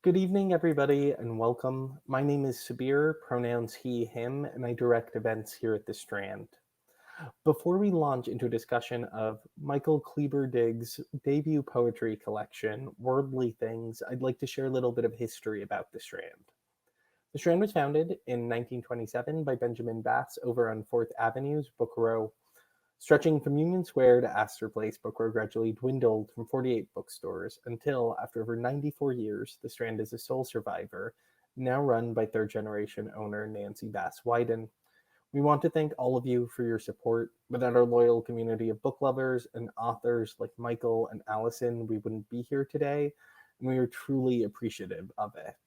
Good evening, everybody, and welcome. My name is Sabir, pronouns he, him, and I direct events here at the Strand. Before we launch into a discussion of Michael Kleber-Diggs' debut poetry collection, Worldly Things, I'd like to share a little bit of history about the Strand. The Strand was founded in 1927 by Benjamin Bass over on 4th Avenue's Book Row. Stretching from Union Square to Astor Place, Book Row gradually dwindled from 48 bookstores until, after over 94 years, the Strand is a sole survivor, now run by third-generation owner Nancy Bass Wyden. We want to thank all of you for your support. Without our loyal community of book lovers and authors like Michael and Allison, we wouldn't be here today, and we are truly appreciative of it.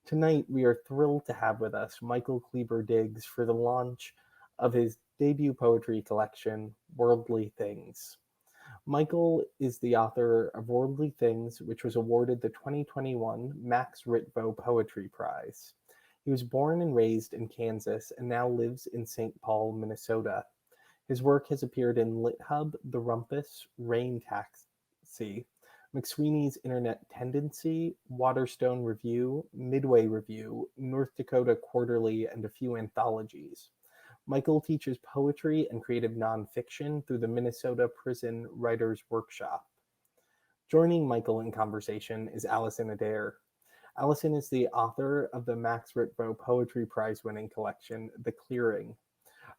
Tonight, we are thrilled to have with us Michael Kleber-Diggs for the launch of his debut poetry collection, Worldly Things. Michael is the author of Worldly Things, which was awarded the 2021 Max Ritvo Poetry Prize. He was born and raised in Kansas and now lives in St. Paul, Minnesota. His work has appeared in LitHub, The Rumpus, Rain Taxi, McSweeney's Internet Tendency, Waterstone Review, Midway Review, North Dakota Quarterly, and a few anthologies. Michael teaches poetry and creative nonfiction through the Minnesota Prison Writers Workshop. Joining Michael in conversation is Allison Adair. Allison is the author of the Max Ritvo Poetry Prize-winning collection, The Clearing.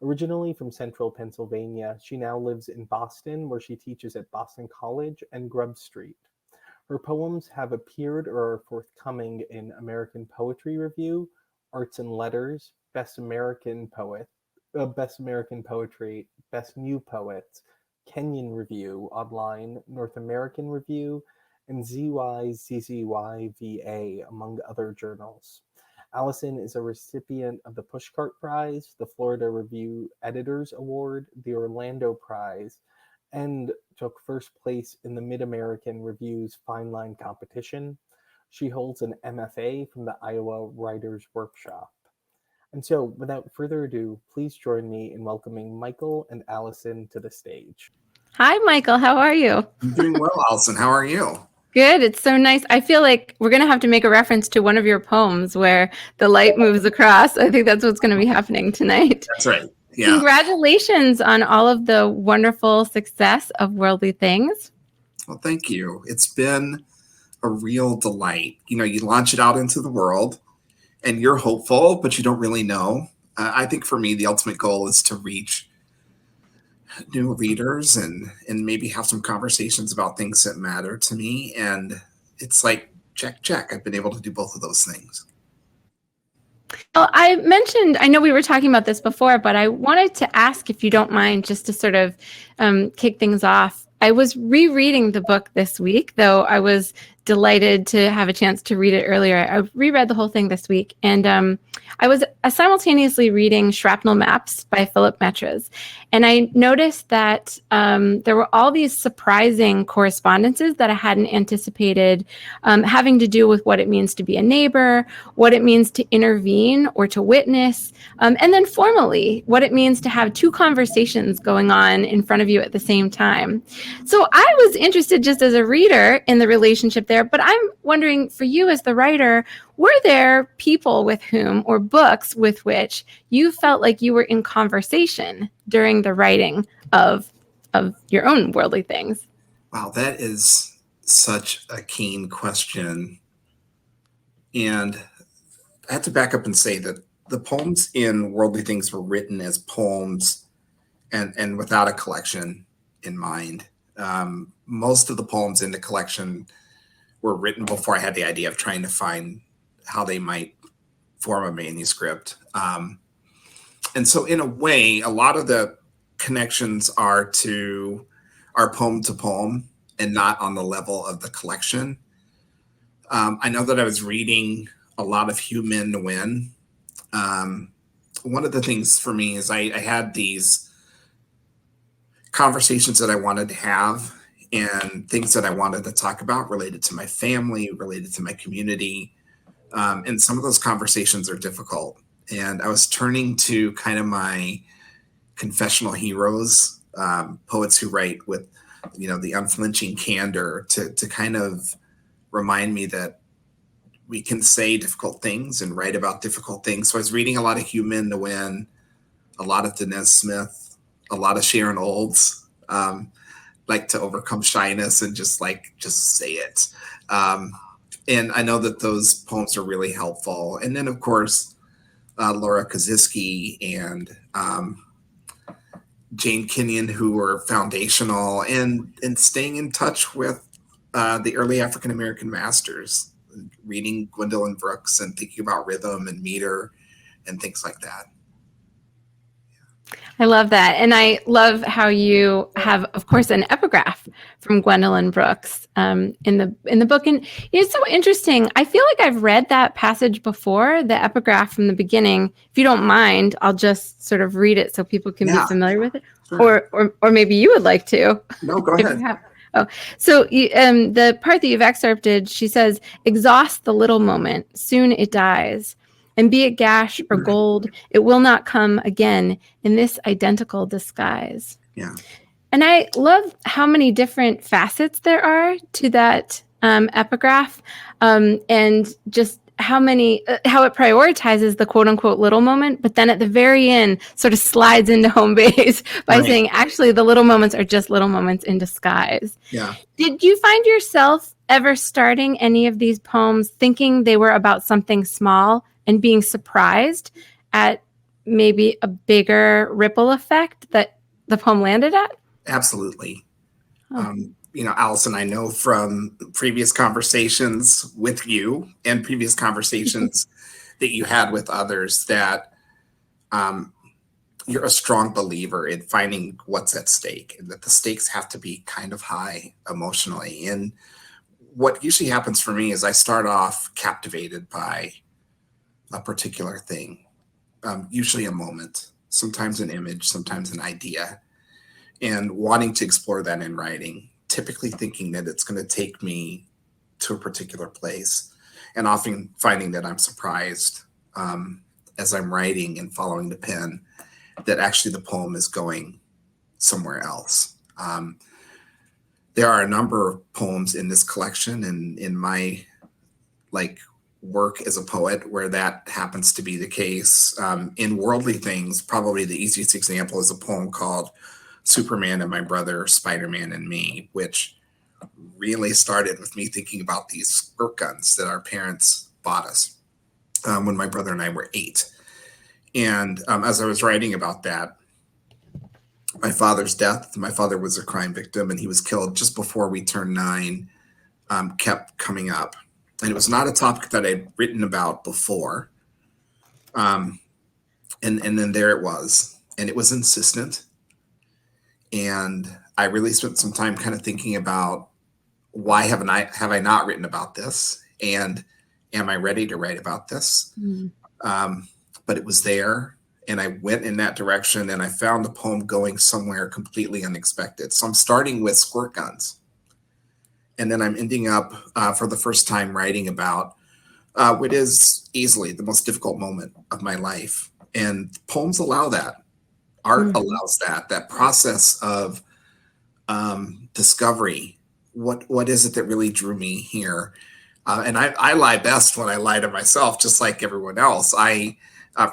Originally from central Pennsylvania, she now lives in Boston, where she teaches at Boston College and Grub Street. Her poems have appeared or are forthcoming in American Poetry Review, Arts and Letters, Best American Poetry, Best New Poets, Kenyan Review Online, North American Review, and ZYZZYVA, among other journals. Allison is a recipient of the Pushcart Prize, the Florida Review Editors Award, the Orlando Prize, and took first place in the Mid-American Review's Fine Line competition. She holds an MFA from the Iowa Writers Workshop. And so, without further ado, please join me in welcoming Michael and Allison to the stage. Hi, Michael. How are you? I'm doing well, Allison. How are you? Good. It's so nice. I feel like we're going to have to make a reference to one of your poems where the light moves across. I think that's what's going to be happening tonight. That's right. Yeah. Congratulations on all of the wonderful success of Worldly Things. Well, thank you. It's been a real delight. You launch it out into the world and you're hopeful, but you don't really know. I think for me, the ultimate goal is to reach new readers and maybe have some conversations about things that matter to me. And it's like, check. I've been able to do both of those things. Well, I know we were talking about this before, but I wanted to ask if you don't mind just to sort of kick things off. I was rereading the book this week, though I was delighted to have a chance to read it earlier. I reread the whole thing this week, and I was simultaneously reading Shrapnel Maps by Philip Metres, and I noticed that there were all these surprising correspondences that I hadn't anticipated, having to do with what it means to be a neighbor, what it means to intervene or to witness, and then formally, what it means to have two conversations going on in front of you at the same time. So I was interested just as a reader in the relationship there, but I'm wondering for you as the writer, were there people with whom or books with which you felt like you were in conversation during the writing of your own Worldly Things? Wow, that is such a keen question. And I have to back up and say that the poems in Worldly Things were written as poems and without a collection in mind. Most of the poems in the collection were written before I had the idea of trying to find how they might form a manuscript. And so in a way, a lot of the connections are poem to poem and not on the level of the collection. I know that I was reading a lot of Hugh Min Nguyen. One of the things for me is I had these conversations that I wanted to have and things that I wanted to talk about related to my family, related to my community. And some of those conversations are difficult. And I was turning to kind of my confessional heroes, poets who write with, the unflinching candor to kind of remind me that we can say difficult things and write about difficult things. So I was reading a lot of Hugh Min to Win, a lot of Denez Smith, a lot of Sharon Olds, like to overcome shyness and just say it. And I know that those poems are really helpful. And then, of course, Laura Kaczynski and Jane Kenyon, who were foundational, and staying in touch with the early African-American masters, reading Gwendolyn Brooks and thinking about rhythm and meter and things like that. I love that. And I love how you have, of course, an epigraph from Gwendolyn Brooks in the book. And it's so interesting. I feel like I've read that passage before, the epigraph from the beginning. If you don't mind, I'll just sort of read it so people can be familiar with it. Sure. Or maybe you would like to. No, go ahead. So the part that you've excerpted, she says, exhaust the little moment, soon it dies. And be it gash or gold, it will not come again in this identical disguise. Yeah. And I love how many different facets there are to that epigraph, and just how it prioritizes the quote unquote little moment, but then at the very end sort of slides into home base by saying, actually, the little moments are just little moments in disguise. Yeah. Did you find yourself ever starting any of these poems thinking they were about something small and being surprised at maybe a bigger ripple effect that the poem landed at? Absolutely. Allison, I know from previous conversations with you and previous conversations that you had with others that you're a strong believer in finding what's at stake, and that the stakes have to be kind of high emotionally. And what usually happens for me is I start off captivated by a particular thing, usually a moment, sometimes an image, sometimes an idea, and wanting to explore that in writing, typically thinking that it's going to take me to a particular place, and often finding that I'm surprised as I'm writing and following the pen that actually the poem is going somewhere else. There are a number of poems in this collection and in my work as a poet where that happens to be the case. In Worldly Things, probably the easiest example is a poem called Superman and My Brother, Spider-Man and Me, which really started with me thinking about these squirt guns that our parents bought us when my brother and I were 8. And as I was writing about that, my father's death, my father was a crime victim and he was killed just before we turned 9, kept coming up. And it was not a topic that I'd written about before. And then there it was. And it was insistent. And I really spent some time kind of thinking about why have I not written about this? And am I ready to write about this? But it was there. And I went in that direction and I found the poem going somewhere completely unexpected. So I'm starting with squirt guns. And then I'm ending up for the first time writing about what is easily the most difficult moment of my life. And poems allow that. Art allows that process of discovery. What is it that really drew me here? And I lie best when I lie to myself, just like everyone else. I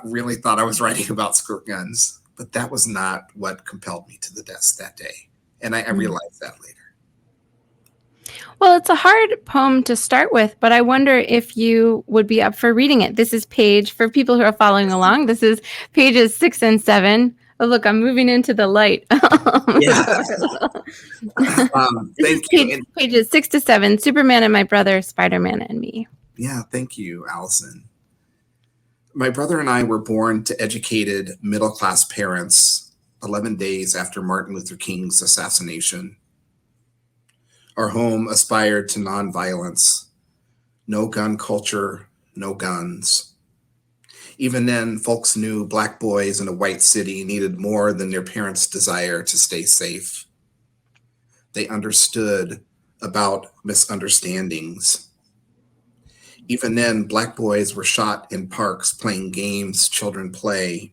really thought I was writing about squirt guns, but that was not what compelled me to the desk that day. And I realized that later. Well, it's a hard poem to start with, but I wonder if you would be up for reading it. This is for people who are following along, this is pages 6 and 7. Oh, look, I'm moving into the light. Yeah. Thank you. Pages 6 to 7, Superman and My Brother, Spider-Man and Me. Yeah, thank you, Allison. My brother and I were born to educated middle-class parents 11 days after Martin Luther King's assassination. Our home aspired to nonviolence. No gun culture, no guns. Even then, folks knew Black boys in a white city needed more than their parents' desire to stay safe. They understood about misunderstandings. Even then, Black boys were shot in parks playing games children play.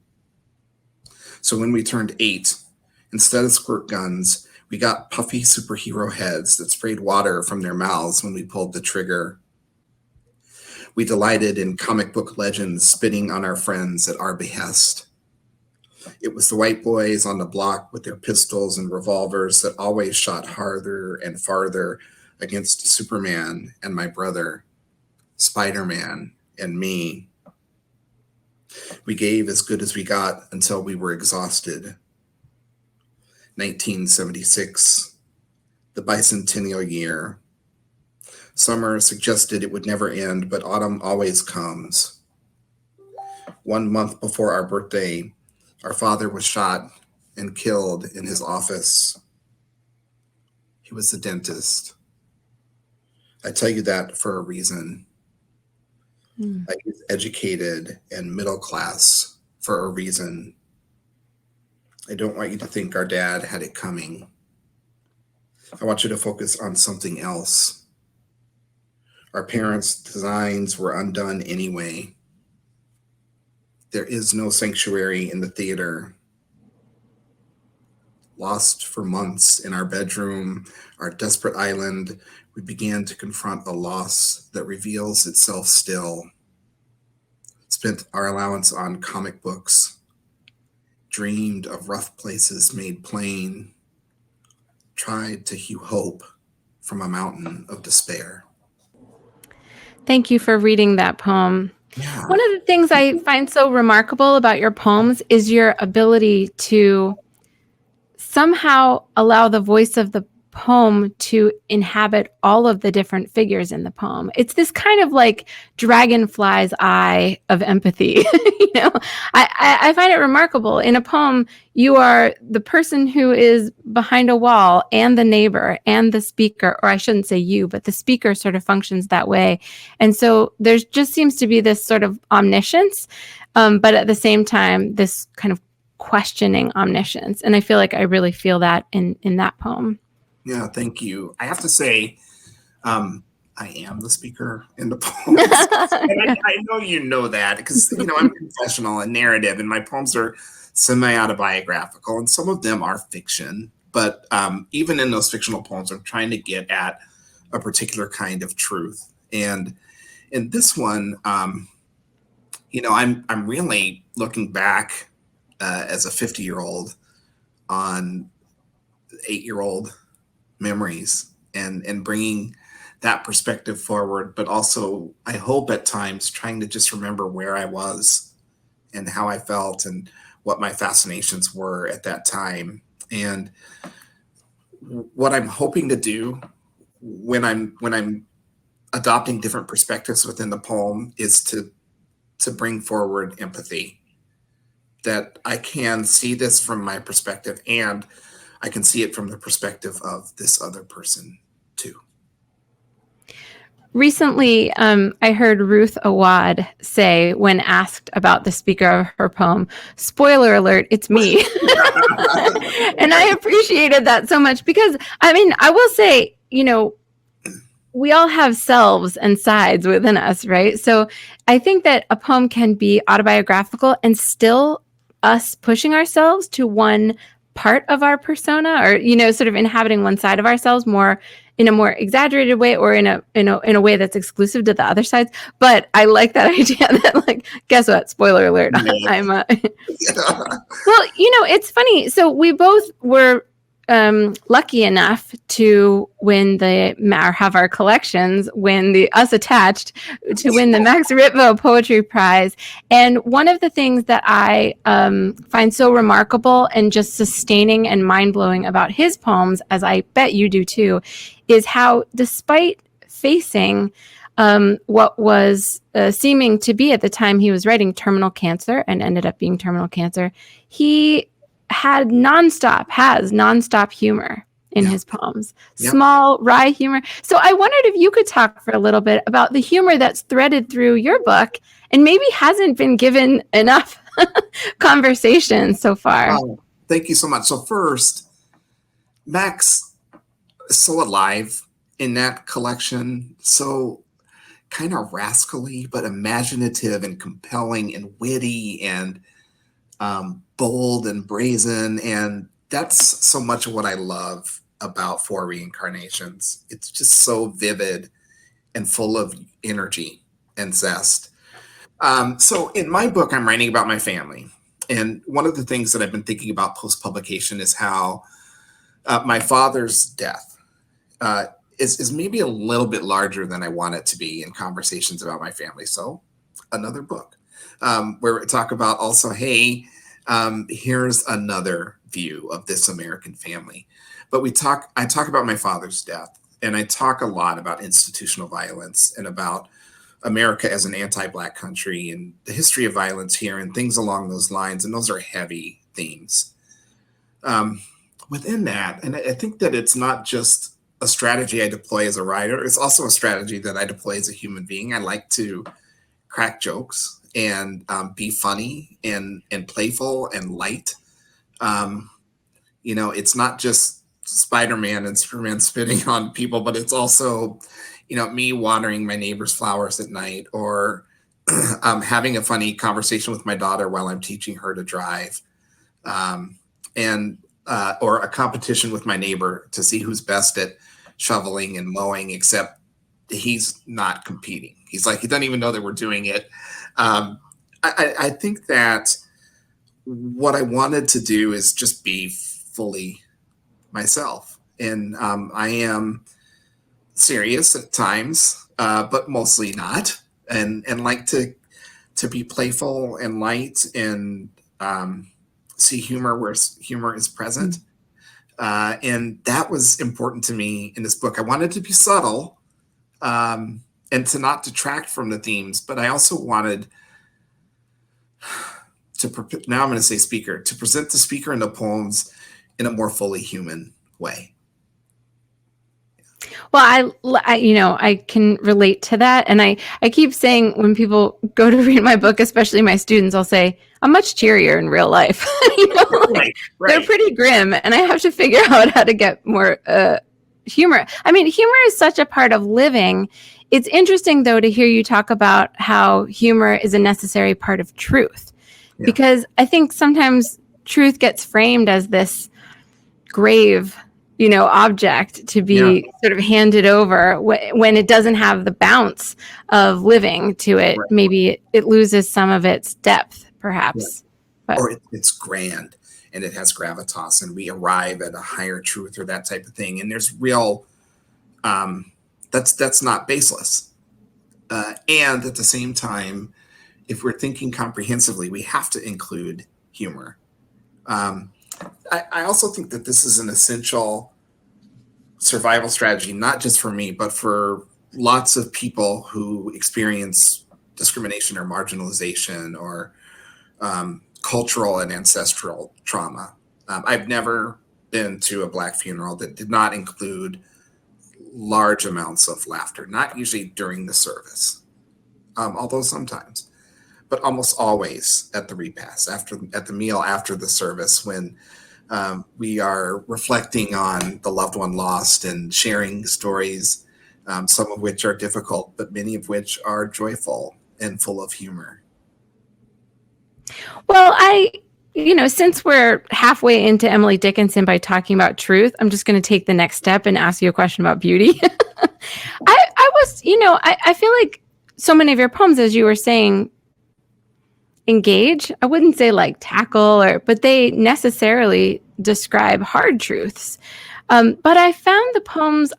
So when we turned 8, instead of squirt guns, we got puffy superhero heads that sprayed water from their mouths when we pulled the trigger. We delighted in comic book legends spitting on our friends at our behest. It was the white boys on the block with their pistols and revolvers that always shot harder and farther against Superman and my brother, Spider-Man and me. We gave as good as we got until we were exhausted. 1976, the bicentennial year. Summer suggested it would never end, but autumn always comes. 1 month before our birthday, our father was shot and killed in his office. He was a dentist. I tell you that for a reason. I was educated and middle class for a reason. I don't want you to think our dad had it coming. I want you to focus on something else. Our parents' designs were undone anyway. There is no sanctuary in the theater. Lost for months in our bedroom, our desperate island, we began to confront a loss that reveals itself still. Spent our allowance on comic books, dreamed of rough places made plain, tried to hew hope from a mountain of despair. Thank you for reading that poem. Yeah. One of the things I find so remarkable about your poems is your ability to somehow allow the voice of the poem to inhabit all of the different figures in the poem. It's this kind of like dragonfly's eye of empathy. I find it remarkable. In a poem, you are the person who is behind a wall and the neighbor and the speaker, or I shouldn't say you, but the speaker sort of functions that way. And so there just seems to be this sort of omniscience, but at the same time, this kind of questioning omniscience. And I feel like I really feel that in that poem. Yeah, thank you. I have to say, I am the speaker in the poems. And I know you know that because, I'm confessional and narrative, and my poems are semi-autobiographical, and some of them are fiction. But even in those fictional poems, I'm trying to get at a particular kind of truth. And in this one, I'm really looking back as a 50-year-old on 8-year-old memories and bringing that perspective forward, but also I hope at times trying to just remember where I was and how I felt and what my fascinations were at that time. And what I'm hoping to do when I'm adopting different perspectives within the poem is to bring forward empathy, that I can see this from my perspective and I can see it from the perspective of this other person too. Recently, I heard Ruth Awad say, when asked about the speaker of her poem, spoiler alert, it's me. And I appreciated that so much because, I will say, we all have selves and sides within us, right? So I think that a poem can be autobiographical and still us pushing ourselves to one part of our persona, or sort of inhabiting one side of ourselves more in a more exaggerated way, or in a way that's exclusive to the other sides. But I like that idea that, like, guess what? Spoiler alert. I'm Well, it's funny. So we both were lucky enough to win or have our collections win us attached to win the Max Ritvo Poetry Prize. And one of the things that I find so remarkable and just sustaining and mind-blowing about his poems, as I bet you do too, is how, despite facing what was seeming to be at the time he was writing terminal cancer, and ended up being terminal cancer, he has nonstop humor in his poems. Small, wry humor. So I wondered if you could talk for a little bit about the humor that's threaded through your book and maybe hasn't been given enough conversation so far. Oh, thank you so much. So first, Max is so alive in that collection. So kind of rascally, but imaginative and compelling and witty and bold and brazen. And that's so much of what I love about Four Reincarnations. It's just so vivid and full of energy. and zest. So in my book, I'm writing about my family. And one of the things that I've been thinking about post-publication is how my father's death is maybe a little bit larger than I want it to be in conversations about my family. So another book where we talk about also, hey, here's another view of this American family. But I talk about my father's death, and I talk a lot about institutional violence and about America as an anti-Black country and the history of violence here and things along those lines. And those are heavy themes. Within that, and I think that it's not just a strategy I deploy as a writer, it's also a strategy that I deploy as a human being. I like to crack jokes and be funny and playful and light. It's not just Spider-Man and Superman spitting on people, but it's also, me watering my neighbor's flowers at night, or having a funny conversation with my daughter while I'm teaching her to drive, or a competition with my neighbor to see who's best at shoveling and mowing, except he's not competing. He's like, he doesn't even know that we're doing it. I think that what I wanted to do is just be fully myself. And I am serious at times, but mostly not, and like to be playful and light and see humor where humor is present. And that was important to me in this book. I wanted to be subtle and to not detract from the themes, but I also wanted to, now I'm going to say speaker, to present the speaker and the poems in a more fully human way. Well, I can relate to that. And I keep saying when people go to read my book, especially my students, I'll say, I'm much cheerier in real life. Right. They're pretty grim, and I have to figure out how to get more humor. I mean, humor is such a part of living. It's interesting, though, to hear you talk about how humor is a necessary part of truth, because I think sometimes truth gets framed as this grave object to be sort of handed over when it doesn't have the bounce of living to it. Right. Maybe it loses some of its depth, perhaps. Right. Or it's grand and it has gravitas, and we arrive at a higher truth or that type of thing. And there's real, that's not baseless. And at the same time, if we're thinking comprehensively, we have to include humor. I also think that this is an essential survival strategy, not just for me, but for lots of people who experience discrimination or marginalization or cultural and ancestral trauma. I've never been to a Black funeral that did not include large amounts of laughter, not usually during the service, although sometimes, but almost always at the repast, at the meal after the service, when we are reflecting on the loved one lost and sharing stories, some of which are difficult, but many of which are joyful and full of humor. Well, since we're halfway into Emily Dickinson by talking about truth, I'm just going to take the next step and ask you a question about beauty. I feel like so many of your poems, as you were saying, engage. I wouldn't say like tackle, but they necessarily describe hard truths. But I found the poems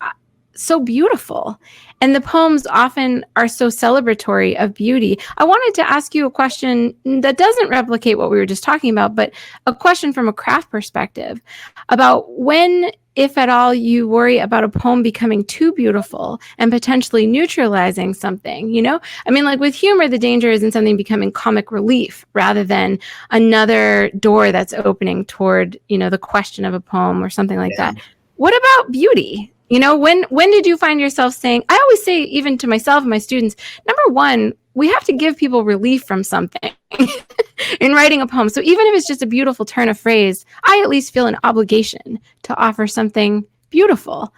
so beautiful, and the poems often are so celebratory of beauty. I wanted to ask you a question that doesn't replicate what we were just talking about, but a question from a craft perspective about when, if at all, you worry about a poem becoming too beautiful and potentially neutralizing something, I mean, like with humor, the danger is in something becoming comic relief rather than another door that's opening toward, the question of a poem or something like that. What about beauty? When did you find yourself saying, I always say, even to myself and my students, number one, we have to give people relief from something in writing a poem. So even if it's just a beautiful turn of phrase, I at least feel an obligation to offer something beautiful,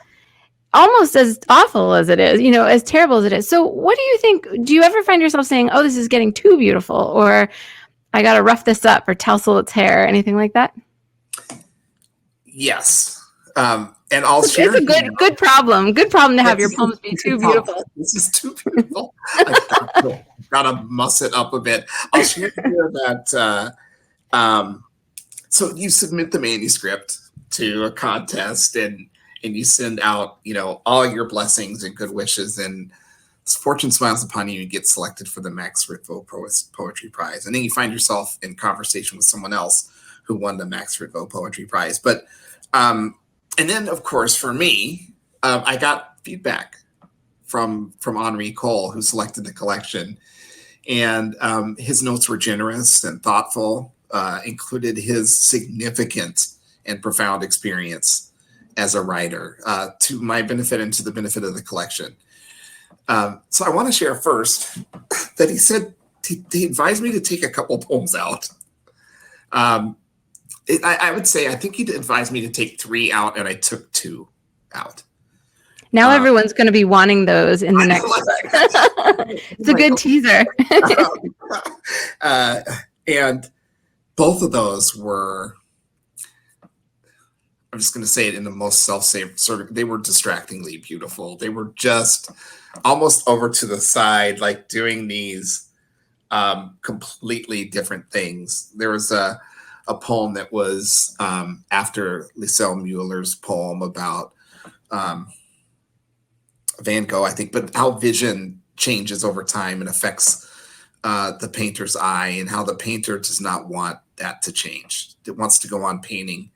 almost as awful as it is, as terrible as it is. So what do you think? Do you ever find yourself saying, oh, this is getting too beautiful, or I got to rough this up or tousle its hair or anything like that? Yes. And I'll share. It's a good problem. Good problem to have your poems be too beautiful. This is too beautiful. I gotta muss it up a bit. I'll share here that. So you submit the manuscript to a contest, and you send out, all your blessings and good wishes, and fortune smiles upon you. You get selected for the Max Ritvo Poetry Prize, and then you find yourself in conversation with someone else who won the Max Ritvo Poetry Prize. But and then, of course, for me, I got feedback from Henri Cole, who selected the collection, and his notes were generous and thoughtful. Included his significant and profound experience as a writer, to my benefit and to the benefit of the collection. So I want to share first that he said he advised me to take a couple poems out. I would say, I think he advised me to take 3 out, and I took 2 out. Now everyone's going to be wanting those in the next. It's a good teaser. And both of those were, I'm just going to say it in the most self-safe sort of, they were distractingly beautiful. They were just almost over to the side, like doing these completely different things. There was a poem that was after Lisel Mueller's poem about Van Gogh, I think, but how vision changes over time and affects the painter's eye, and how the painter does not want that to change. It wants to go on painting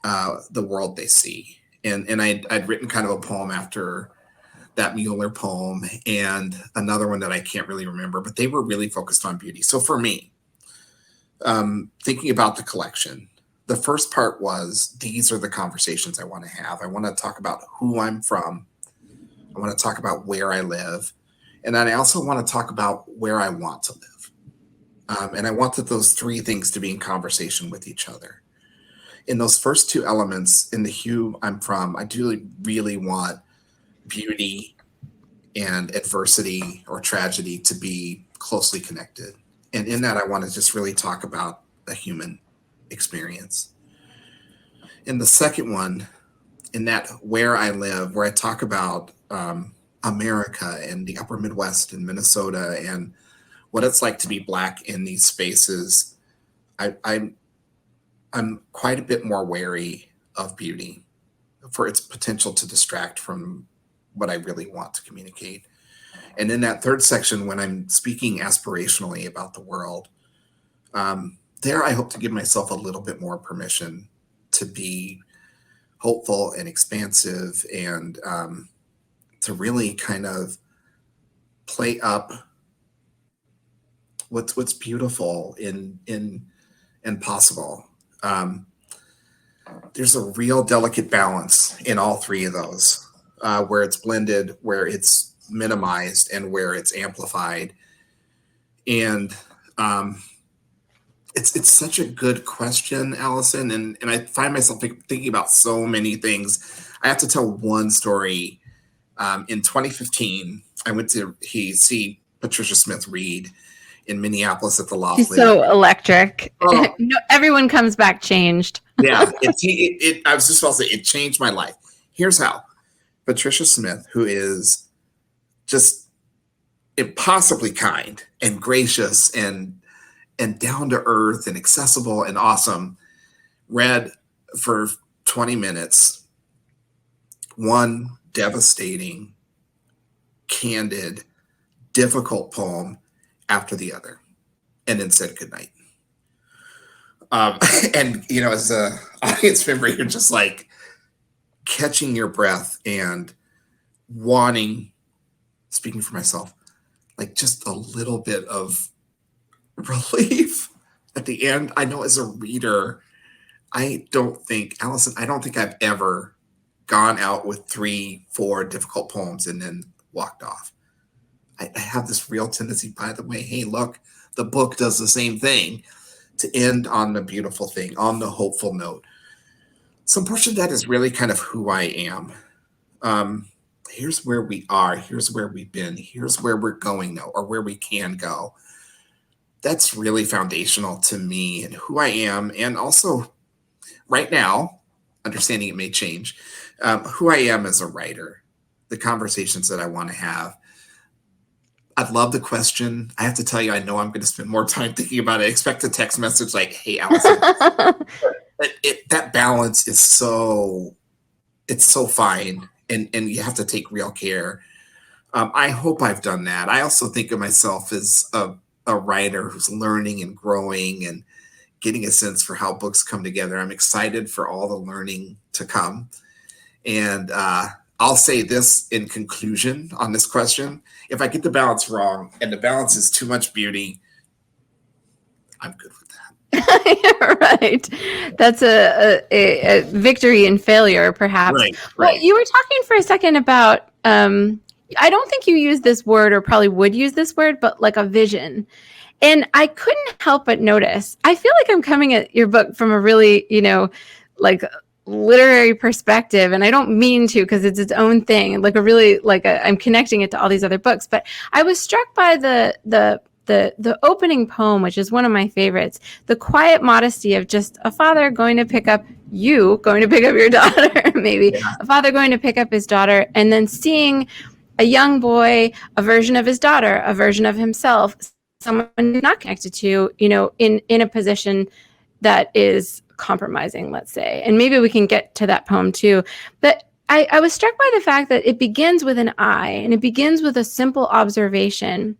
the world they see. And I'd written kind of a poem after that Mueller poem, and another one that I can't really remember, but they were really focused on beauty. So for me, thinking about the collection, the first part was, these are the conversations I want to have. I want to talk about who I'm from. I want to talk about where I live. And then I also want to talk about where I want to live. And I wanted those 3 things to be in conversation with each other. In those first 2 elements, in the hue I'm from, I do really want beauty and adversity or tragedy to be closely connected. And in that, I want to just really talk about the human experience. In the second one, in that where I live, where I talk about America and the upper Midwest and Minnesota and what it's like to be Black in these spaces, I'm quite a bit more wary of beauty for its potential to distract from what I really want to communicate. And in that third section, when I'm speaking aspirationally about the world, there I hope to give myself a little bit more permission to be hopeful and expansive, and to really kind of play up what's beautiful and possible. There's a real delicate balance in all 3 of those, where it's blended, where it's minimized, and where it's amplified. And it's such a good question, Allison, and I find myself thinking about so many things. I have to tell one story. In 2015, I went to see Patricia Smith Reed in Minneapolis at the Laughlin. She's so electric. Oh. No, everyone comes back changed. Yeah, I was just about to say, it changed my life. Here's how. Patricia Smith, who is just impossibly kind and gracious and down to earth and accessible and awesome, read for 20 minutes one devastating, candid, difficult poem after the other, and then said goodnight. And, as an audience member, you're just like catching your breath and wanting, speaking for myself, like just a little bit of relief at the end. I know as a reader, Allison, I don't think I've ever gone out with 3-4 difficult poems and then walked off. I have this real tendency, by the way, hey, look, the book does the same thing, to end on the beautiful thing, on the hopeful note. Some portion of that is really kind of who I am. Here's where we are. Here's where we've been. Here's where we're going now, or where we can go. That's really foundational to me and who I am. And also, right now, understanding it may change. Who I am as a writer, the conversations that I want to have. I'd love the question. I have to tell you, I know I'm going to spend more time thinking about it. I expect a text message like, hey, Allison. That balance is it's so fine. And you have to take real care. I hope I've done that. I also think of myself as a writer who's learning and growing and getting a sense for how books come together. I'm excited for all the learning to come. And I'll say this in conclusion on this question. If I get the balance wrong and the balance is too much beauty, I'm good with that. Right. That's a victory in failure, perhaps. Right. Well, you were talking for a second about, I don't think you use this word or probably would use this word, but like a vision. And I couldn't help but notice, I feel like I'm coming at your book from a really, like literary perspective. And I don't mean to, because it's its own thing, like I'm connecting it to all these other books. But I was struck by the opening poem, which is one of my favorites, the quiet modesty of just a father going to pick up your daughter, maybe a father going to pick up his daughter, and then seeing a young boy, a version of his daughter, a version of himself, someone not connected to, in a position that is compromising, let's say. And maybe we can get to that poem too. But I was struck by the fact that it begins with an I, and it begins with a simple observation.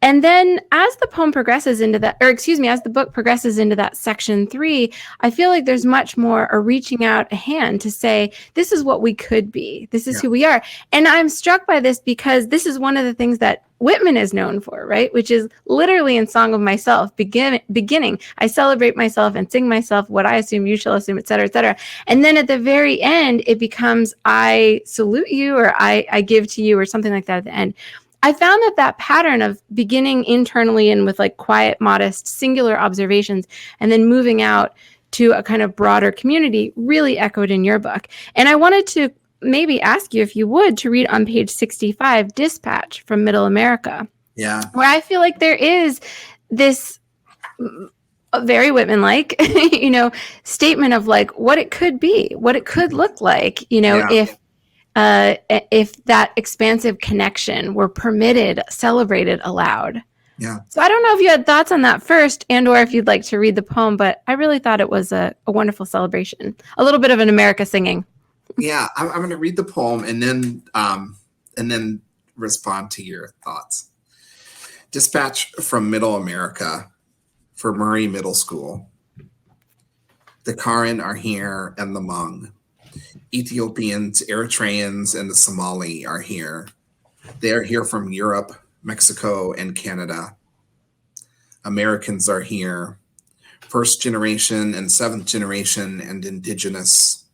And then as the poem progresses into that, as the book progresses into that section 3, I feel like there's much more a reaching out a hand to say, this is what we could be. This is who we are. And I'm struck by this because this is one of the things that Whitman is known for, right? Which is literally in Song of Myself, beginning, I celebrate myself and sing myself, what I assume you shall assume, et cetera, et cetera. And then at the very end, it becomes, I salute you, or I give to you, or something like that at the end. I found that pattern of beginning internally and with like quiet, modest, singular observations, and then moving out to a kind of broader community really echoed in your book. And I wanted to maybe ask you, if you would, to read on page 65, Dispatch from Middle America. Yeah. Where I feel like there is this very Whitman-like, statement of like what it could be, what it could look like, if that expansive connection were permitted, celebrated, allowed. Yeah. So I don't know if you had thoughts on that first, and or if you'd like to read the poem, but I really thought it was a wonderful celebration. A little bit of an America singing. Yeah, I'm going to read the poem and then respond to your thoughts. Dispatch from Middle America for Murray Middle School. The Karen are here and the Hmong. Ethiopians, Eritreans, and the Somali are here. They are here from Europe, Mexico, and Canada. Americans are here. First generation and seventh generation and indigenous.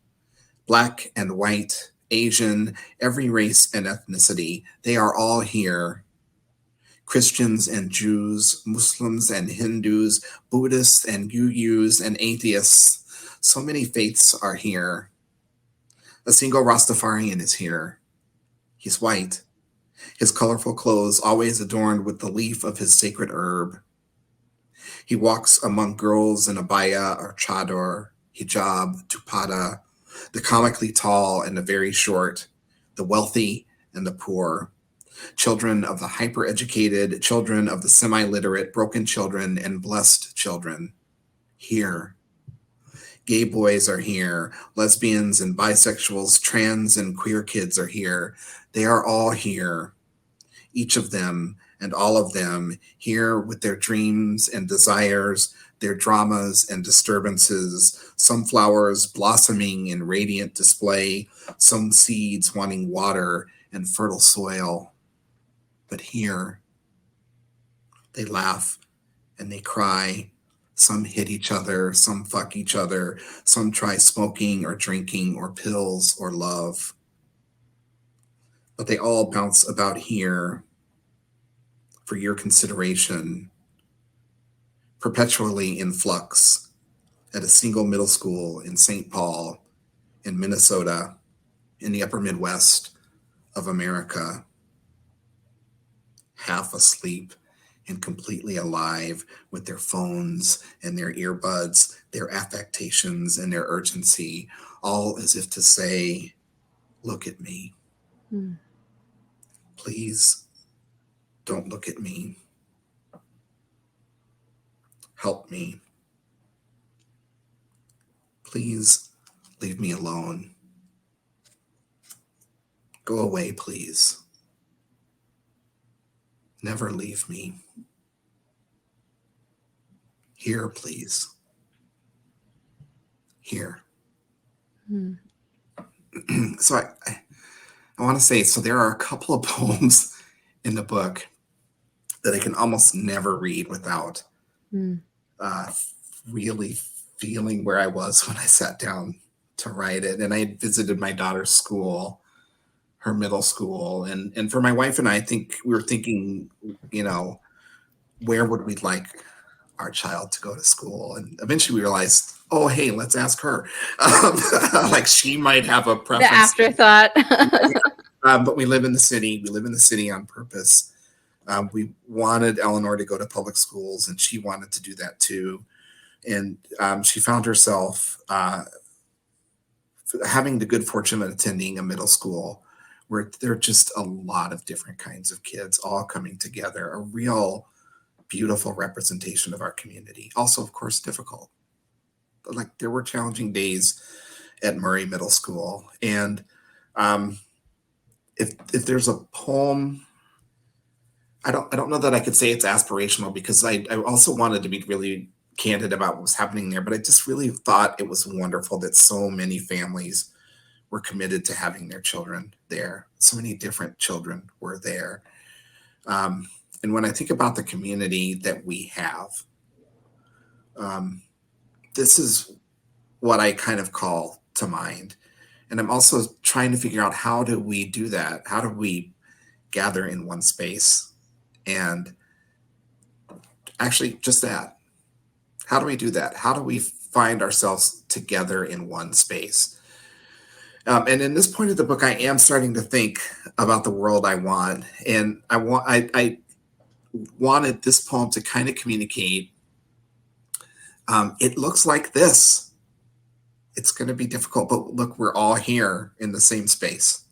Black and white, Asian, every race and ethnicity. They are all here. Christians and Jews, Muslims and Hindus, Buddhists and Uyghurs and atheists. So many faiths are here. A single Rastafarian is here. He's white. His colorful clothes always adorned with the leaf of his sacred herb. He walks among girls in abaya or chador, hijab, dupatta, the comically tall and the very short, the wealthy and the poor, children of the hyper-educated, children of the semi-literate, broken children, and blessed children. Here. Gay boys are here. Lesbians and bisexuals, trans and queer kids are here. They are all here. Each of them and all of them here with their dreams and desires, their dramas and disturbances, some flowers blossoming in radiant display, some seeds wanting water and fertile soil. But here, they laugh and they cry. Some hit each other, some fuck each other, some try smoking or drinking or pills or love. But they all bounce about here for your consideration, perpetually in flux at a single middle school in St. Paul, in Minnesota, in the upper Midwest of America, half asleep and completely alive with their phones and their earbuds, their affectations and their urgency, all as if to say, look at me. Please don't look at me. Help me. Please leave me alone. Go away, please. Never leave me. Here, please. Here. So I want to say, so there are a couple of poems in the book that I can almost never read without really feeling where I was when I sat down to write it. And I had visited my daughter's school, her middle school. And for my wife and I think we were thinking, you know, where would we like our child to go to school? And eventually we realized, oh, hey, let's ask her. Like she might have a preference. The afterthought. But we live in the city. We live in the city on purpose. We wanted Eleanor to go to public schools, and she wanted to do that too. And she found herself having the good fortune of attending a middle school where there are just a lot of different kinds of kids all coming together, a real beautiful representation of our community. Also, of course, difficult. But like there were challenging days at Murray Middle School. And if there's a poem, I don't know that I could say it's aspirational, because I also wanted to be really candid about what was happening there, but I just really thought it was wonderful that so many families were committed to having their children there. So many different children were there. And when I think about the community that we have, this is what I kind of call to mind. And I'm also trying to figure out, how do we do that? How do we gather in one space? And actually just that. How do we do that? How do we find ourselves together in one space? And in this point of the book, I am starting to think about the world I want. And I wanted this poem to kind of communicate, it looks like this. It's going to be difficult, but look, we're all here in the same space.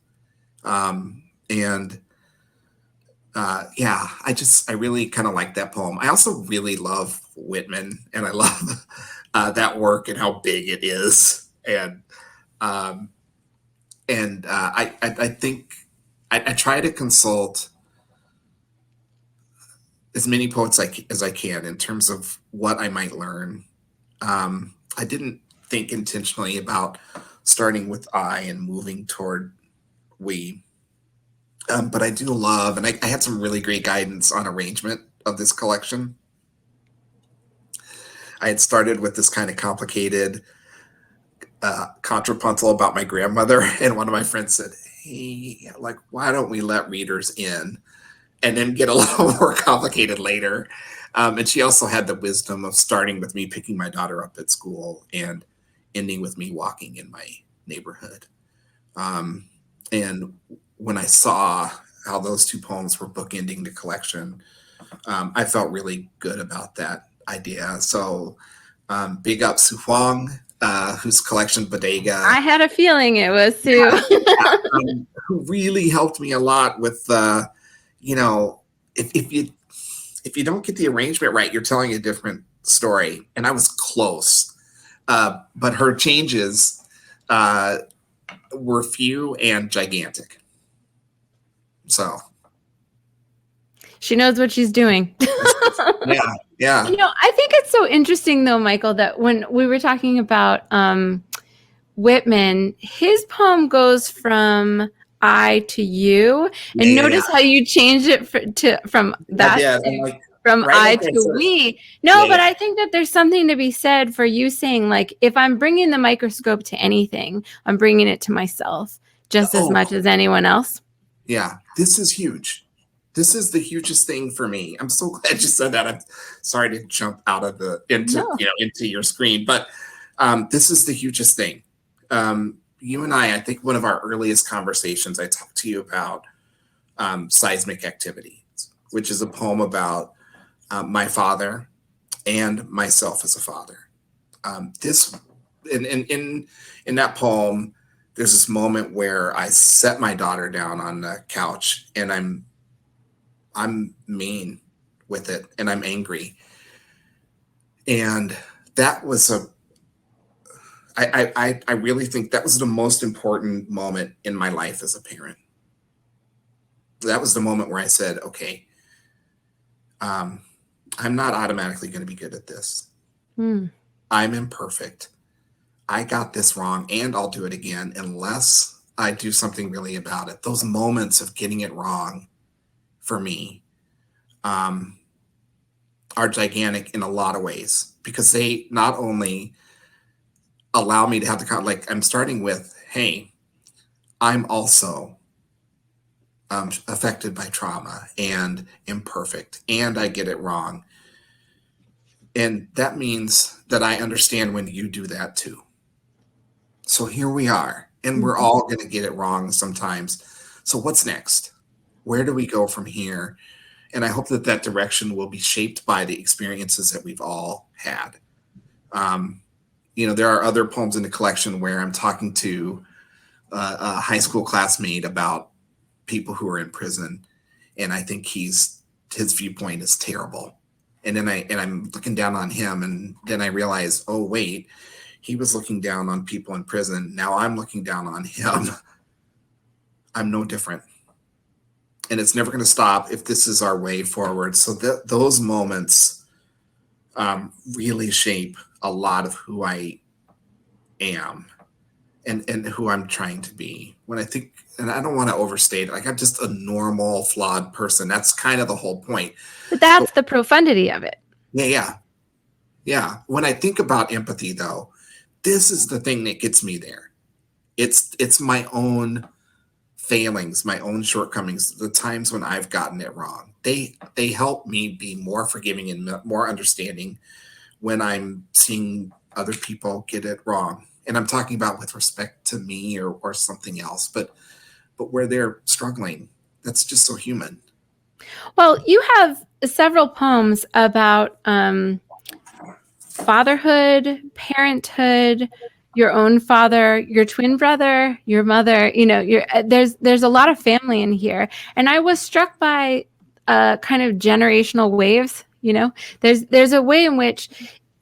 Yeah, I really kind of like that poem. I also really love Whitman, and I love that work and how big it is. And I think I try to consult as many poets as I can in terms of what I might learn. I didn't think intentionally about starting with I and moving toward we. But I do love, and I had some really great guidance on arrangement of this collection. I had started with this kind of complicated contrapuntal about my grandmother, and one of my friends said, hey, like, why don't we let readers in and then get a little more complicated later? And she also had the wisdom of starting with me picking my daughter up at school and ending with me walking in my neighborhood. And when I saw how those two poems were bookending the collection, I felt really good about that idea. So big up Su Huang, whose collection Bodega. I had a feeling it was Sue. Who really helped me a lot with, you know, if you don't get the arrangement right, you're telling a different story. And I was close, but her changes were few and gigantic. So she knows what she's doing. Yeah. You know, I think it's so interesting though, Michael, that when we were talking about Whitman, his poem goes from I to you, and notice how you changed it from that to, from right, I to we. No, but I think that there's something to be said for you saying, like, if I'm bringing the microscope to anything, I'm bringing it to myself just as much as anyone else. Yeah, this is huge. This is the hugest thing for me. I'm so glad you said that. I'm sorry to jump out of into your screen, but this is the hugest thing. You and I think one of our earliest conversations, I talked to you about seismic activity, which is a poem about my father, and myself as a father. This in that poem, there's this moment where I set my daughter down on the couch, and I'm mean with it, and I'm angry, and that was I really think that was the most important moment in my life as a parent. That was the moment where I said, okay, I'm not automatically going to be good at this. I'm imperfect. I got this wrong, and I'll do it again unless I do something really about it. Those moments of getting it wrong for me are gigantic in a lot of ways, because they not only allow me to have the, like, I'm starting with, hey, I'm also affected by trauma and imperfect, and I get it wrong. And that means that I understand when you do that too. So here we are, and we're all going to get it wrong sometimes. So what's next? Where do we go from here? And I hope that that direction will be shaped by the experiences that we've all had. There are other poems in the collection where I'm talking to a high school classmate about people who are in prison, and I think his viewpoint is terrible. And then I'm looking down on him, and then I realize, oh wait, he was looking down on people in prison. Now I'm looking down on him. I'm no different. And it's never going to stop if this is our way forward. So those moments really shape a lot of who I am and who I'm trying to be. When I think, and I don't want to overstate it, like I'm just a normal, flawed person. That's kind of the whole point. But that's the profundity of it. Yeah. When I think about empathy, though, this is the thing that gets me there. It's my own failings, my own shortcomings, the times when I've gotten it wrong. They help me be more forgiving and more understanding when I'm seeing other people get it wrong. And I'm talking about with respect to me or something else, but where they're struggling, that's just so human. Well, you have several poems about fatherhood, parenthood, your own father, your twin brother, your mother. There's a lot of family in here, and I was struck by kind of generational waves. There's a way in which,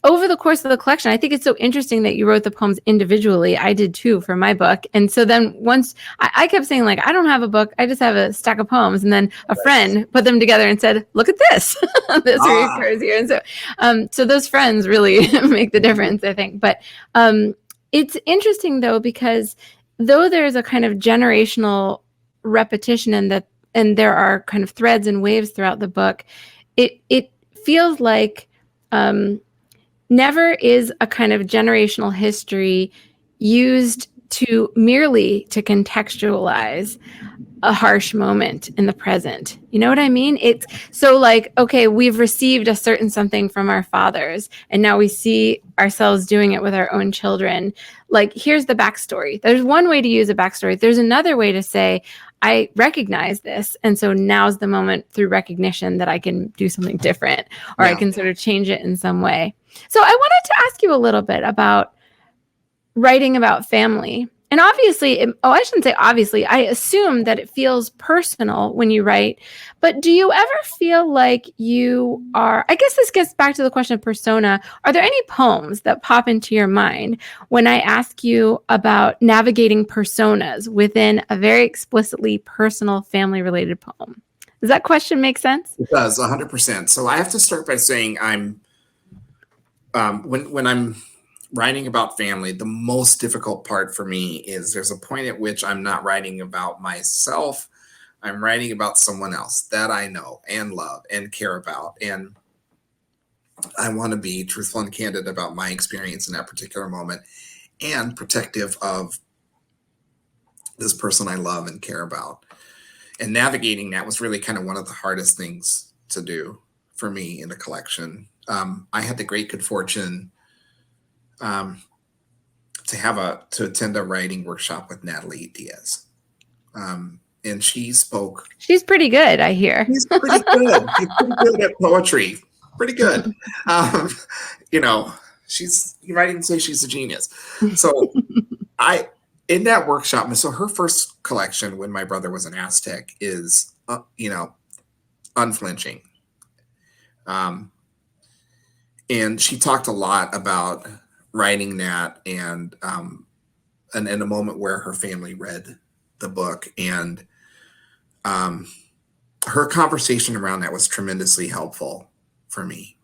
over the course of the collection, I think it's so interesting that you wrote the poems individually. I did too for my book. And so then once I kept saying, like, I don't have a book, I just have a stack of poems. And then a friend put them together and said, look at this. This reoccurs here. And so those friends really make the difference, I think. But it's interesting, though, because though there's a kind of generational repetition and there are kind of threads and waves throughout the book, it feels like never is a kind of generational history used merely to contextualize a harsh moment in the present. You know what I mean? It's so like, okay, we've received a certain something from our fathers, and now we see ourselves doing it with our own children. Like, here's the backstory. There's one way to use a backstory. There's another way to say, I recognize this, and so now's the moment through recognition that I can do something different, or I can sort of change it in some way. So I wanted to ask you a little bit about writing about family. And obviously, I shouldn't say obviously, I assume that it feels personal when you write, but do you ever feel like you are, I guess this gets back to the question of persona. Are there any poems that pop into your mind when I ask you about navigating personas within a very explicitly personal family-related poem? Does that question make sense? It does, 100%. So I have to start by saying when I'm writing about family, the most difficult part for me is there's a point at which I'm not writing about myself. I'm writing about someone else that I know and love and care about. And I want to be truthful and candid about my experience in that particular moment and protective of this person I love and care about. And navigating that was really kind of one of the hardest things to do for me in the collection. I had the great good fortune to attend a writing workshop with Natalie Diaz. And she spoke. She's pretty good, I hear. She's pretty good. She's pretty good at poetry. pretty good. You know, you might even say she's a genius. So in that workshop, so her first collection, When My Brother Was an Aztec, is, you know, unflinching. And she talked a lot about writing that and in a moment where her family read the book, and her conversation around that was tremendously helpful for me.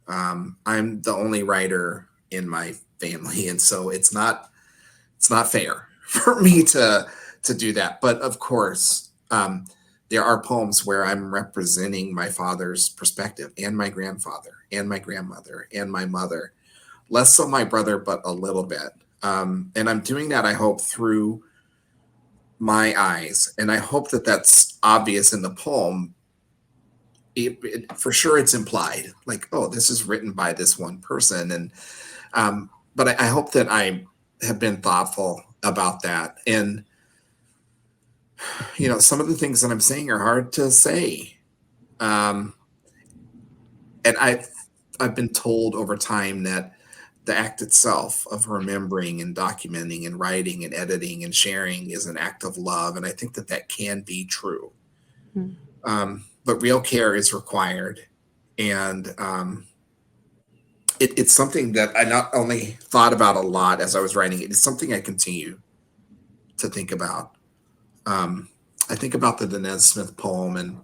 I'm the only writer in my family, and so it's not fair for me to do that. But of course, there are poems where I'm representing my father's perspective, and my grandfather, and my grandmother, and my mother. Less so my brother, but a little bit. And I'm doing that, I hope, through my eyes. And I hope that that's obvious in the poem. For sure it's implied, like, oh, this is written by this one person. And but I hope that I have been thoughtful about that. And, you know, some of the things that I'm saying are hard to say. And I've been told over time that the act itself of remembering and documenting and writing and editing and sharing is an act of love. And I think that can be true. But real care is required. And it's something that I not only thought about a lot as I was writing it, it's something I continue to think about. I think about the Denez Smith poem, and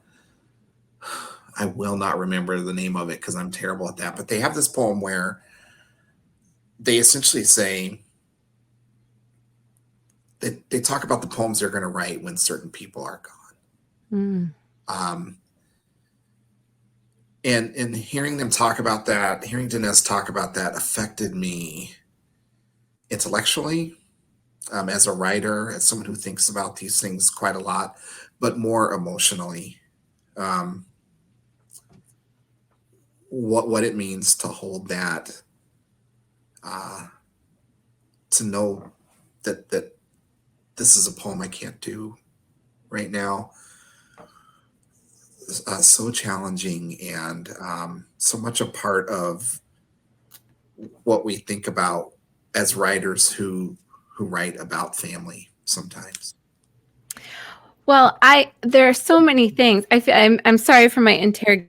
I will not remember the name of it because I'm terrible at that. But they have this poem where they essentially say that they talk about the poems they're going to write when certain people are gone. And hearing them talk about that, hearing Denez talk about that affected me intellectually, as a writer, as someone who thinks about these things quite a lot, but more emotionally. What it means to hold that, to know that this is a poem I can't do right now. So challenging, and so much a part of what we think about as writers who write about family sometimes. Well, there are so many things. I'm sorry for my interrogation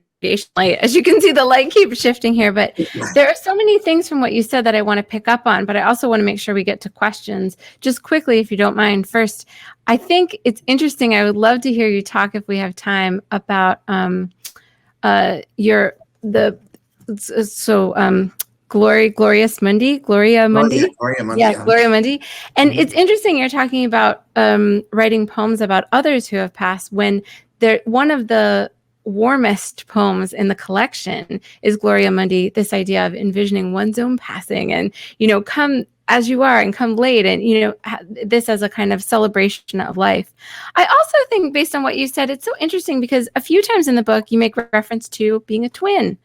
light. As you can see, the light keeps shifting here, but there are so many things from what you said that I want to pick up on, but I also want to make sure we get to questions. Just quickly, if you don't mind. First, I think it's interesting. I would love to hear you talk, if we have time, about Gloria Mundi. Gloria Mundi. Yeah, Gloria Mundi. And it's interesting you're talking about writing poems about others who have passed, when one of the warmest poems in the collection is Gloria Mundi, this idea of envisioning one's own passing, and, you know, come as you are and come late, and, you know, this as a kind of celebration of life. I also think, based on what you said, it's so interesting because a few times in the book you make reference to being a twin.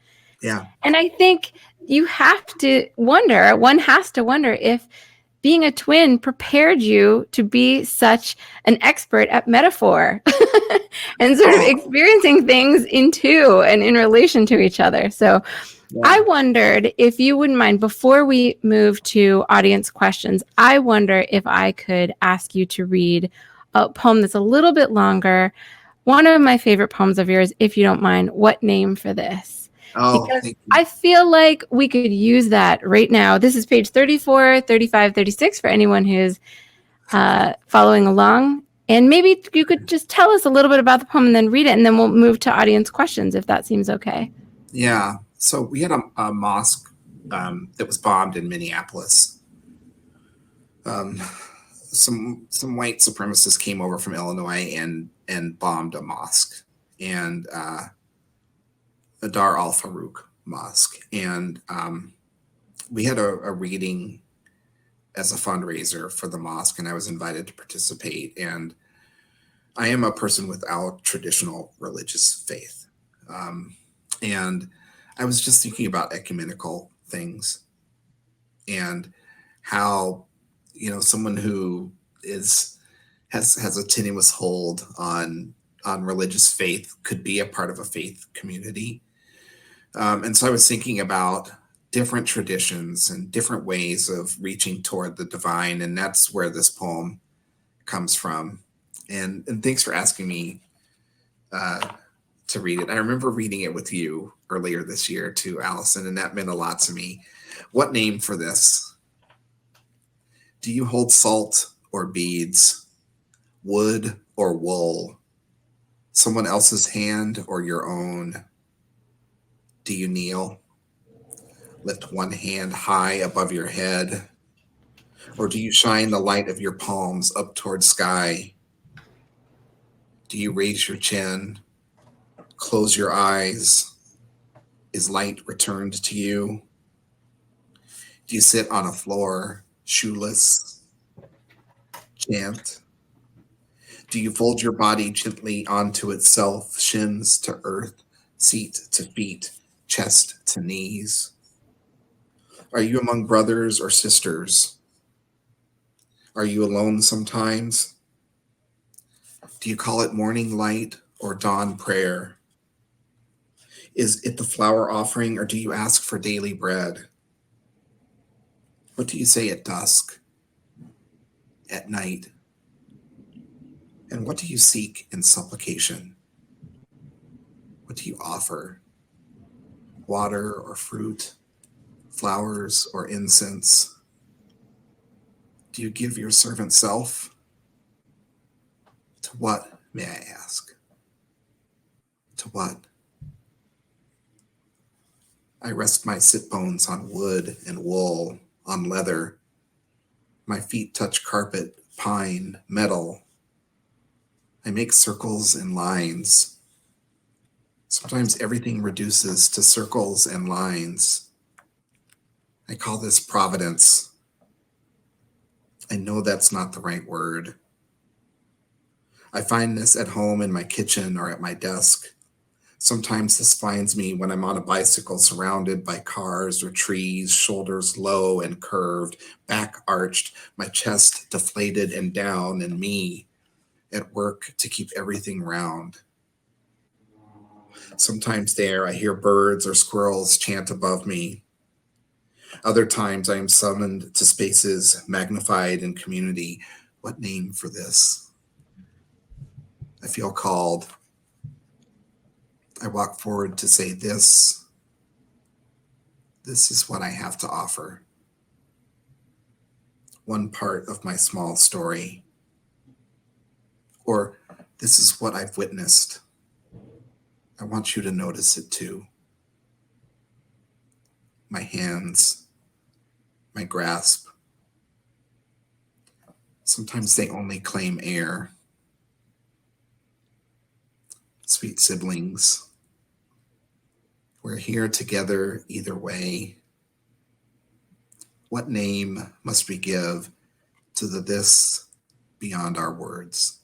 Yeah. And I think one has to wonder if being a twin prepared you to be such an expert at metaphor and sort of experiencing things in two and in relation to each other. So yeah. I wondered if you wouldn't mind, before we move to audience questions, I wonder if I could ask you to read a poem that's a little bit longer. One of my favorite poems of yours, if you don't mind. What Name for This? Because I feel like we could use that right now. This is page 34, 35, 36 for anyone who's following along. And maybe you could just tell us a little bit about the poem and then read it, and then we'll move to audience questions, if that seems okay. Yeah. So we had a mosque that was bombed in Minneapolis. Some white supremacists came over from Illinois and bombed a mosque. And the Dar al-Farouk Mosque. And we had a reading as a fundraiser for the mosque, and I was invited to participate. And I am a person without traditional religious faith. And I was just thinking about ecumenical things and how, you know, someone who has a tenuous hold on religious faith could be a part of a faith community. And so I was thinking about different traditions and different ways of reaching toward the divine. And that's where this poem comes from. And thanks for asking me to read it. I remember reading it with you earlier this year too, Allison, and that meant a lot to me. What name for this? Do you hold salt or beads, wood or wool, someone else's hand or your own? Do you kneel? Lift one hand high above your head? Or do you shine the light of your palms up toward sky? Do you raise your chin? Close your eyes? Is light returned to you? Do you sit on a floor, shoeless? Chant? Do you fold your body gently onto itself, shins to earth, seat to feet, chest to knees? Are you among brothers or sisters? Are you alone sometimes? Do you call it morning light or dawn prayer? Is it the flower offering, or do you ask for daily bread? What do you say at dusk, at night? And what do you seek in supplication? What do you offer? Water or fruit, flowers or incense? Do you give your servant self? To what, may I ask? To what? I rest my sit bones on wood and wool, on leather. My feet touch carpet, pine, metal. I make circles and lines. Sometimes everything reduces to circles and lines. I call this providence. I know that's not the right word. I find this at home in my kitchen or at my desk. Sometimes this finds me when I'm on a bicycle surrounded by cars or trees, shoulders low and curved, back arched, my chest deflated and down, and me at work to keep everything round. Sometimes there I hear birds or squirrels chant above me. Other times I am summoned to spaces magnified in community. What name for this? I feel called. I walk forward to say this is what I have to offer. One part of my small story. Or this is what I've witnessed. I want you to notice it too. My hands, my grasp. Sometimes they only claim air. Sweet siblings. We're here together either way. What name must we give to the this beyond our words?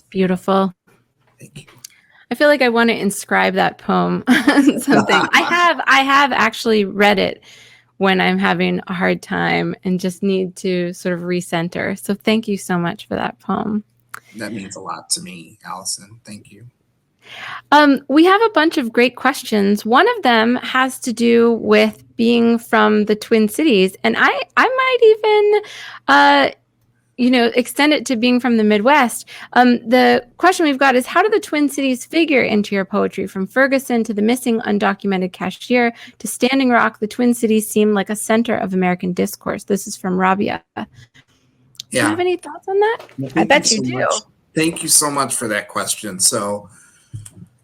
Beautiful. Thank you. I feel like I want to inscribe that poem on something. I have actually read it when I'm having a hard time and just need to sort of recenter. So thank you so much for that poem. That means a lot to me, Allison. Thank you. We have a bunch of great questions. One of them has to do with being from the Twin Cities, and I might even extend it to being from the Midwest. The question we've got is, how do the Twin Cities figure into your poetry? From Ferguson to the missing undocumented cashier to Standing Rock, the Twin Cities seem like a center of American discourse. This is from Rabia. Do you have any thoughts on that? Well, I bet you do. Thank you so much for that question. So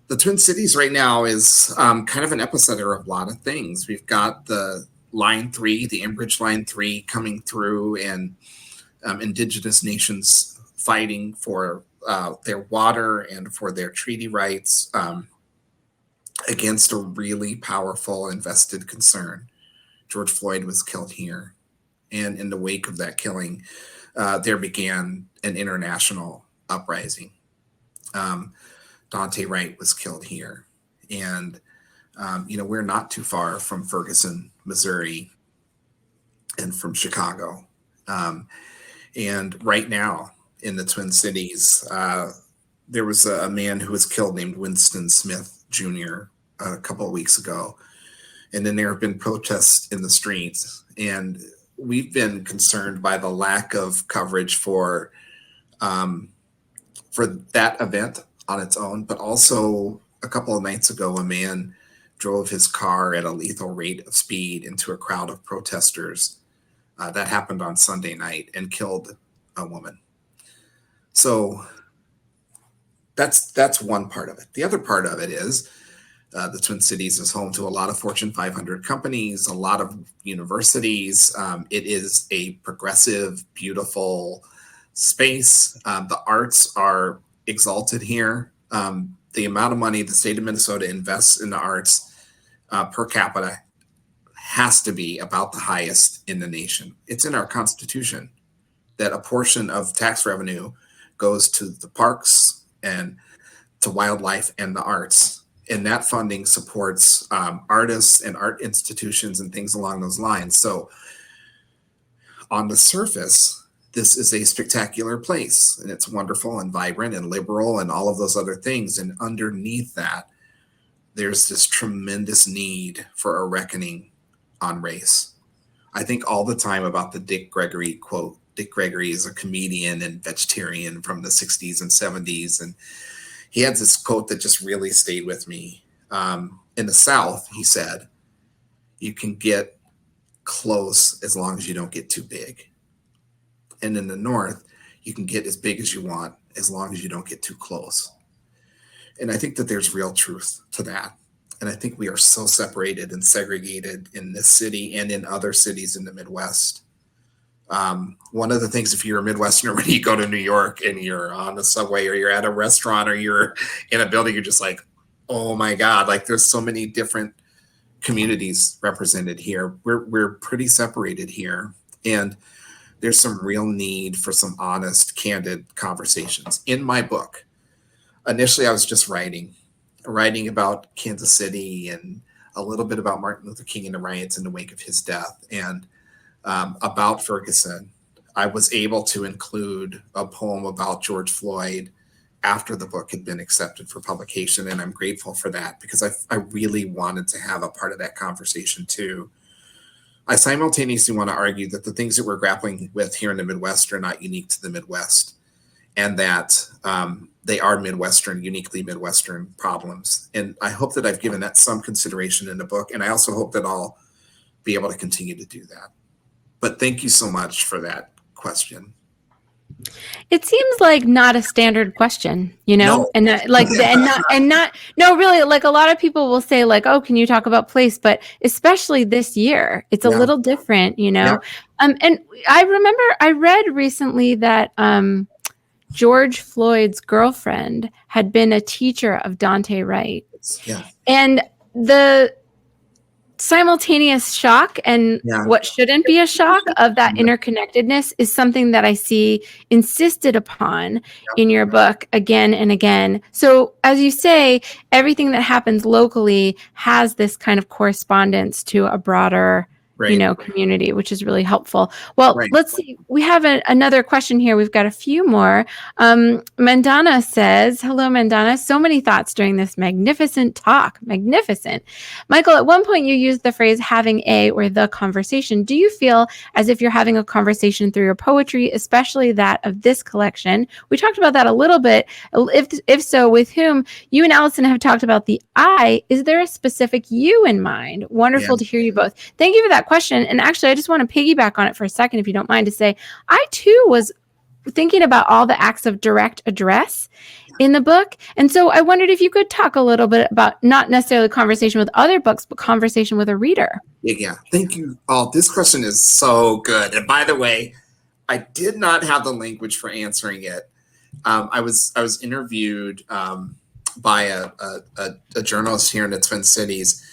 the Twin Cities right now is kind of an epicenter of a lot of things. We've got the Line 3, the Enbridge Line 3 coming through, and indigenous nations fighting for their water and for their treaty rights against a really powerful invested concern. George Floyd was killed here. And in the wake of that killing, there began an international uprising. Dante Wright was killed here. And, we're not too far from Ferguson, Missouri, and from Chicago. And right now in the Twin Cities, there was a man who was killed named Winston Smith Jr. A couple of weeks ago. And then there have been protests in the streets. And we've been concerned by the lack of coverage for that event on its own. But also a couple of nights ago, a man drove his car at a lethal rate of speed into a crowd of protesters. That happened on Sunday night and killed a woman. So that's one part of it. The other part of it is the Twin Cities is home to a lot of Fortune 500 companies, a lot of universities. It is a progressive, beautiful space. The arts are exalted here. The amount of money the state of Minnesota invests in the arts per capita has to be about the highest in the nation. It's in our Constitution that a portion of tax revenue goes to the parks and to wildlife and the arts. And that funding supports artists and art institutions and things along those lines. So on the surface, this is a spectacular place, and it's wonderful and vibrant and liberal and all of those other things. And underneath that, there's this tremendous need for a reckoning on race. I think all the time about the Dick Gregory quote. Dick Gregory is a comedian and vegetarian from the 60s and 70s. And he had this quote that just really stayed with me. In the South, he said, you can get close as long as you don't get too big. And in the North, you can get as big as you want as long as you don't get too close. And I think that there's real truth to that. And I think we are so separated and segregated in this city and in other cities in the Midwest. One of the things, if you're a Midwesterner, when you go to New York and you're on the subway or you're at a restaurant or you're in a building, you're just like, oh my God, like there's so many different communities represented here. We're pretty separated here. And there's some real need for some honest, candid conversations. In my book, initially I was just writing about Kansas City and a little bit about Martin Luther King and the riots in the wake of his death. And about Ferguson, I was able to include a poem about George Floyd after the book had been accepted for publication. And I'm grateful for that because I really wanted to have a part of that conversation too. I simultaneously want to argue that the things that we're grappling with here in the Midwest are not unique to the Midwest, and that they are uniquely Midwestern problems. And I hope that I've given that some consideration in the book. And I also hope that I'll be able to continue to do that. But thank you so much for that question. It seems like not a standard question, No. and really, like a lot of people will say like, oh, can you talk about place? But especially this year, it's a little different, Yeah. And I remember I read recently that George Floyd's girlfriend had been a teacher of Dante Wright. Yeah. And the simultaneous shock and what shouldn't be a shock of that interconnectedness is something that I see insisted upon in your book again and again. So as you say, everything that happens locally has this kind of correspondence to a broader community, which is really helpful. Well, let's see. We have another question here. We've got a few more. Mandana says, hello, Mandana. So many thoughts during this magnificent talk. Magnificent. Michael, at one point you used the phrase having a or the conversation. Do you feel as if you're having a conversation through your poetry, especially that of this collection? We talked about that a little bit. If so, with whom? You and Allison have talked about the I. Is there a specific you in mind? Wonderful to hear you both. Thank you for that question. And actually, I just want to piggyback on it for a second, if you don't mind, to say I too was thinking about all the acts of direct address in the book. And so I wondered if you could talk a little bit about not necessarily conversation with other books, but conversation with a reader. Yeah. Thank you all. This question is so good. And by the way, I did not have the language for answering it. I was interviewed by a journalist here in the Twin Cities,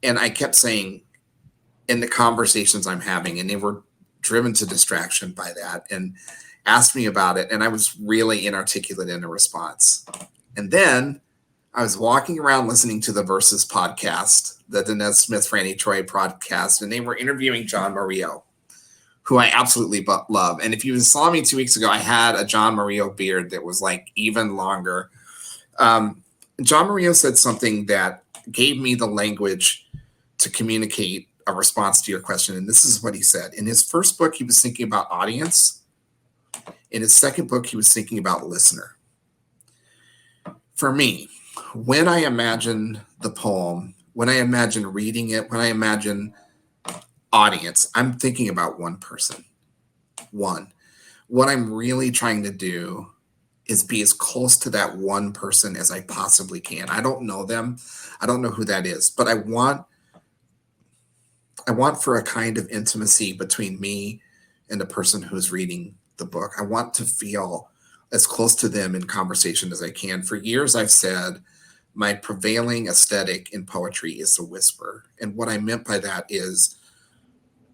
and I kept saying, in the conversations I'm having, and they were driven to distraction by that and asked me about it. And I was really inarticulate in a response. And then I was walking around listening to the Versus podcast, the Denez Smith, Franny Troy podcast, and they were interviewing John Murillo, who I absolutely love. And if you saw me 2 weeks ago, I had a John Murillo beard that was like even longer. John Murillo said something that gave me the language to communicate a response to your question. And this is what he said. In his first book, he was thinking about audience. In his second book, he was thinking about listener. For me, when I imagine the poem, when I imagine reading it, when I imagine audience, I'm thinking about one person. One. What I'm really trying to do is be as close to that one person as I possibly can. I don't know them. I don't know who that is, but I want for a kind of intimacy between me and the person who's reading the book. I want to feel as close to them in conversation as I can. For years, I've said my prevailing aesthetic in poetry is a whisper. And what I meant by that is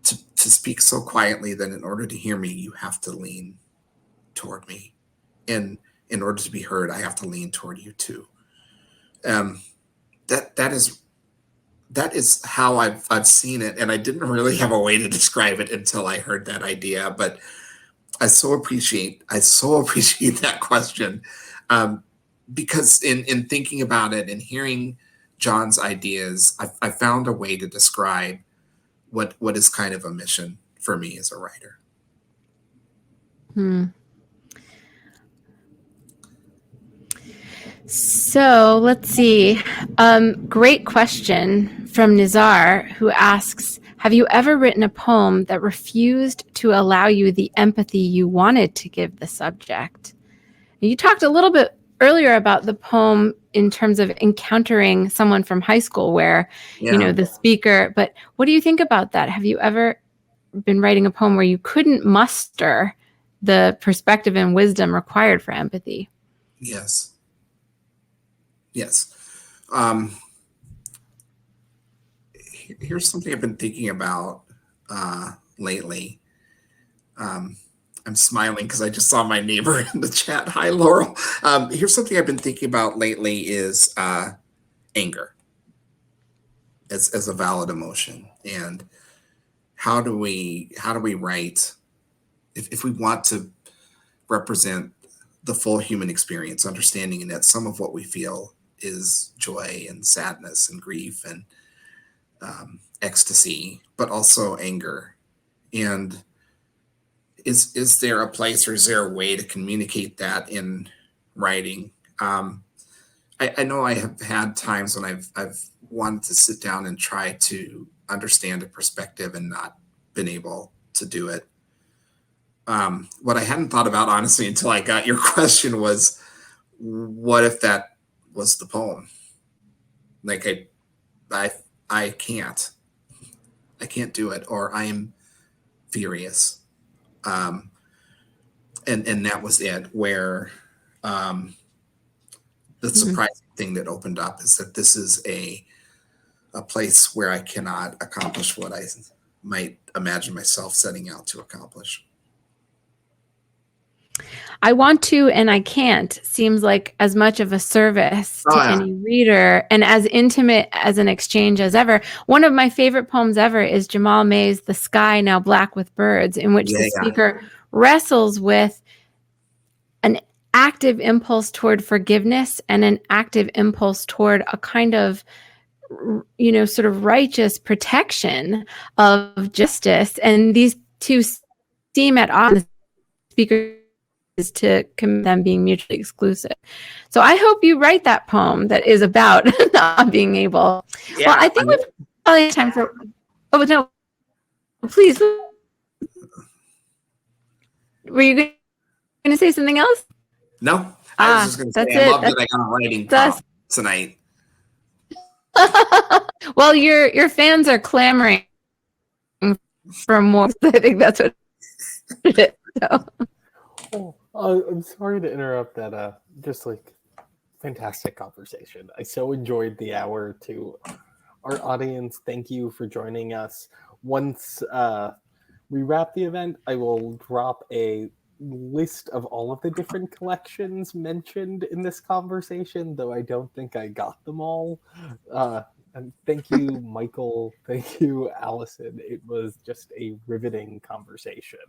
to speak so quietly that in order to hear me, you have to lean toward me. And in order to be heard, I have to lean toward you too. That is how I've seen it. And I didn't really have a way to describe it until I heard that idea. But I so appreciate that question. Because in thinking about it and hearing John's ideas, I found a way to describe what is kind of a mission for me as a writer. So let's see. Great question from Nizar, who asks, have you ever written a poem that refused to allow you the empathy you wanted to give the subject? You talked a little bit earlier about the poem in terms of encountering someone from high school where, the speaker, but what do you think about that? Have you ever been writing a poem where you couldn't muster the perspective and wisdom required for empathy? Yes. Here's something I've been thinking about lately. I'm smiling because I just saw my neighbor in the chat. Hi, Laurel. Here's something I've been thinking about lately is anger as a valid emotion. And how do we write, if we want to represent the full human experience, understanding that some of what we feel is joy and sadness and grief and ecstasy, but also anger. And is there a place or is there a way to communicate that in writing? I know I have had times when I've wanted to sit down and try to understand a perspective and not been able to do it. What I hadn't thought about, honestly, until I got your question was, what if that was the poem? Like I can't do it, or I am furious. And that was it, where the surprising thing that opened up is that this is a place where I cannot accomplish what I might imagine myself setting out to accomplish. I want to and I can't seems like as much of a service to any reader and as intimate as an exchange as ever. One of my favorite poems ever is Jamal May's The Sky Now Black with Birds, in which the speaker wrestles with an active impulse toward forgiveness and an active impulse toward a kind of, sort of righteous protection of justice. And these two seem at odds. The speaker is to commit them being mutually exclusive. So I hope you write that poem that is about not being able. Yeah, well, I think we've probably have time for. Oh no! Please. Were you going to say something else? No, I was just going to say I love that I got a writing prompt tonight. Well, your fans are clamoring for more. I think that's what it is. So. I'm sorry to interrupt that just like fantastic conversation. I so enjoyed the hour. To our audience, thank you for joining us. Once we wrap the event, I will drop a list of all of the different collections mentioned in this conversation, though I don't think I got them all. And thank you, Michael. Thank you, Allison. It was just a riveting conversation.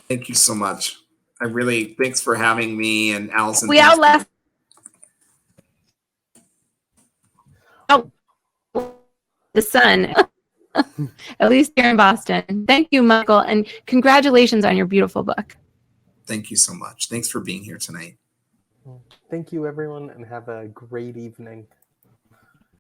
Thank you so much. Thanks for having me, and Allison. We outlast the sun, at least here in Boston. Thank you, Michael, and congratulations on your beautiful book. Thank you so much. Thanks for being here tonight. Thank you, everyone, and have a great evening.